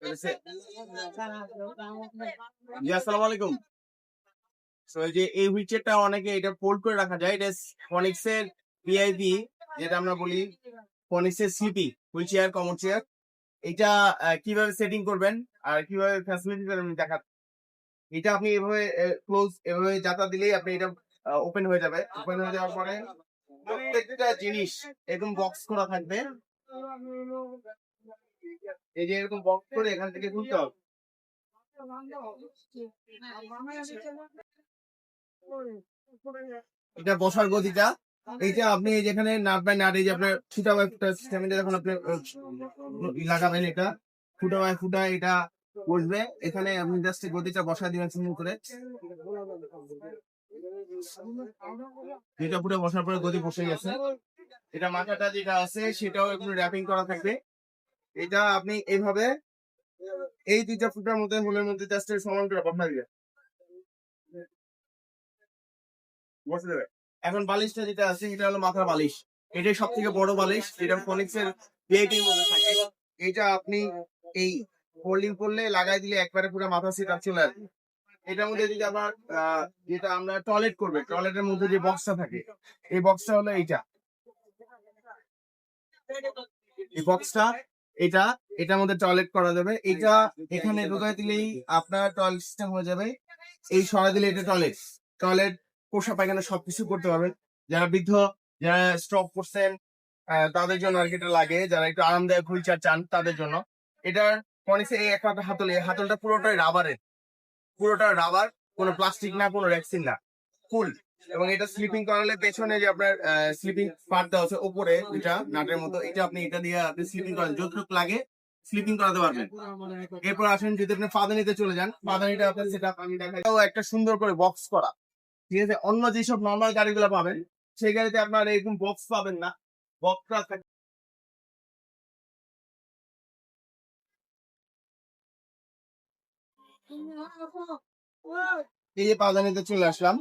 জি, আসসালামু আলাইকুম। সো এই যে এই হুইল চেয়ারটা অনেকে এটা ফোল্ড করে রাখা যায়। এটা ফনিক্স এর ভিআইপি, যেটা আমরা বলি ফনিক্স এর CP wheel chair, common chair. এটা কিভাবে সেটিং করবেন আর কিভাবে ফ্যাসিলিটি পাবেন দেখা। এটা আপনি এভাবে ক্লোজ এভাবে যাতা দিলেই আপনি এটা ওপেন হয়ে যাবে। ওপেন হয়ে যাওয়ার পরে প্রত্যেকটা জিনিস এরকম বক্স করা থাকবে। এই যে এরকম বক্স করে এখান থেকে খুলতে হবে। এটা বসার গদিটা, এইটা আপনি যেখানে নাট বাই নাট, এই যে আপনার ফুটা বাই ফুটা সিস্টেমে যখন আপনি লাগাবেন, এটা ফুটা বাই ফুটা এটা বসবে। এখানে আপনি জাস্ট গদিটা বসা দিবেন সুন্দর করে। যেটা পুরো বসার পরে গদি বসে গেছে। এটা মাথাটা যেটা আছে সেটাও একটু র্যাপিং করা থাকবে। এটা আপনি এইভাবে এই দুইটা ফুটার মধ্যে হোলের মধ্যে জাস্ট সমান করে বসা দিবেন, বসে দেবে। এখন বালিশটা যেটা আছে এটা হলো মাথার বালিশ। এটাই সব থেকে বড় বালিশ, যেটা ফোনিক্স এর ভিআইপির মধ্যে থাকে। এটা আপনি এই হোল্ডিং করলে লাগাই দিলে একবারে পুরো মাথা সিট চলে আসবে। এটার মধ্যে যদি আবার যেটা আমরা টয়লেট করবে, টয়লেটের মধ্যে যে বক্সটা থাকে, এই বক্সটা হলো এইটা। এই বক্সটা এটা, এটার মধ্যে টয়লেট করা যাবে। এটা এখানে ঢোকাই দিলেই আপনার টয়লেট সিস্টেম হয়ে যাবে। এই সরাই দিলে এটা টয়লেট। টয়লেট, পোষা পায়খানা সবকিছু করতে পারবেন। যারা বৃদ্ধ, যারা স্ট্রোক করছেন, তাদের জন্য আর কি এটা লাগে। যারা একটু আরামদায়ক হুইল চেয়ার চান তাদের জন্য এটার ফনিক্সের এই একটা হাতল, এই হাতলটা পুরোটাই রাবারের, পুরোটা রাবার, কোনো প্লাস্টিক না, কোনো রেক্সিন না, ফুল। এবং এটা স্লিপিং করালে পেছনে যে আপনার স্লিপিং পার্ট দেওয়া আছে উপরে, এটা নাটের মতো, এটা আপনি এটা দিয়ে আপনি স্লিপিং করেন, যতটুকু লাগে স্লিপিং করাতে পারবেন। এরপর আসেন যদি আপনি পাদানিতে চলে যান, পাদানিটা আপনার সেটা আমি দেখাই। একটা সুন্দর করে বক্স করা, ঠিক আছে। অন্য যেসব নর্মাল গাড়িগুলো পাবেন সেই গাড়িতে আপনার এরকম বক্স পাবেন না। বক্সটা এই যে পাদানিতে চলে আসলাম।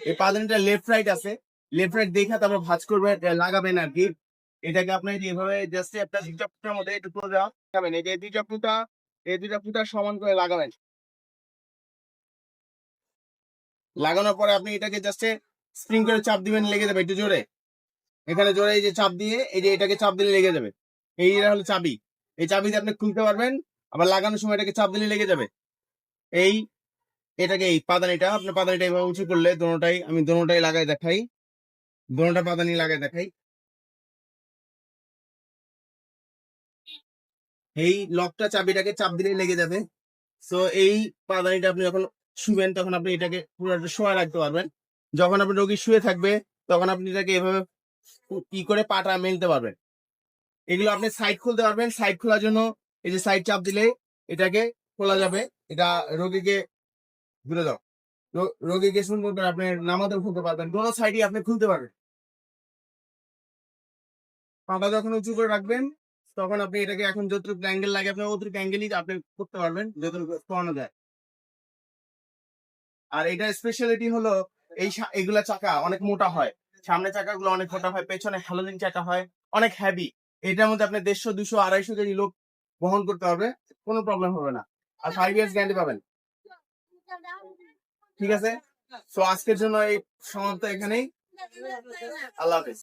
এই পাদানিটা লেফট রাইট আছে, লেফট রাইট দেখা তারপর ভাঁজ করবেন, লাগাবেন আর কি। এটাকে আপনার যেভাবে জাস্ট একটা দুইটা ফুটার মধ্যে একটু করে দেওয়া লাগাবেন। এই যে দুইটা ফুটা, এই দুইটা ফুটা সমান করে লাগাবেন। লাগানোর পরে আপনি এটাকে জাস্ট স্প্রিং করে চাপ দিবেন, লেগে যাবে একটু জোরে। এখানে জোরে এই যে চাপ দিয়ে, এই যে এটাকে চাপ দিলে লেগে যাবে। এই হলো চাবি। এই চাবি দিয়ে আপনি খুলতে পারবেন, আবার লাগানোর সময় এটাকে চাপ দিলে লেগে যাবে। এই এটাকে এই পাদানিটা, আপনার পাদানিটা এইভাবে উঁচু করলে দোনোটাই, আমি দোনোটাই লাগাই দেখাই, দোনোটা পাদানি লাগাই দেখাই। এই লকটা চাবিটাকে চাপ দিলে লেগে যাবে। সো এই পাদানিটা আপনি যখন শুবেন তখন আপনি এটাকে পুরো শোয়া রাখতে পারবেন। যখন আপনি রোগী শুয়ে থাকবে তখন আপনি এটাকে এভাবে কি করে পাটা মেলতে পারবেন। এগুলো আপনি সাইড খুলতে পারবেন। সাইড খোলার জন্য এই যে সাইড চাপ দিলে এটাকে খোলা যাবে। এটা রোগীকে ঘুরে দাও, রোগীকে সুন্দর করে আপনি নামাতেও খুলতে পারবেন, দোনো সাইডই আপনি খুলতে পারবেন। পাটা যখন উঁচু করে রাখবেন তখন আপনি এটাকে এখন যতটুকু অ্যাঙ্গেল লাগে আপনার অতটুকু অ্যাঙ্গেলই আপনি করতে পারবেন, যতটুকু করানো যায়। আর এটার স্পেশালিটি হলো এই এগুলা চাকা অনেক মোটা হয়। সামনে চাকাগুলো অনেক মোটা হয়, পেছনে হ্যালোজিন চাকা হয়, অনেক হেভি। এটার মধ্যে আপনি 150, 200, 250 কেজি লোক বহন করতে পারবে, কোনো প্রবলেম হবে না। আর 5 ইয়ার্স গ্যারান্টি পাবেন। ঠিক আছে, তো আজকের জন্য এই সমাপ্ত এখানেই। আল্লাহ হাফেজ।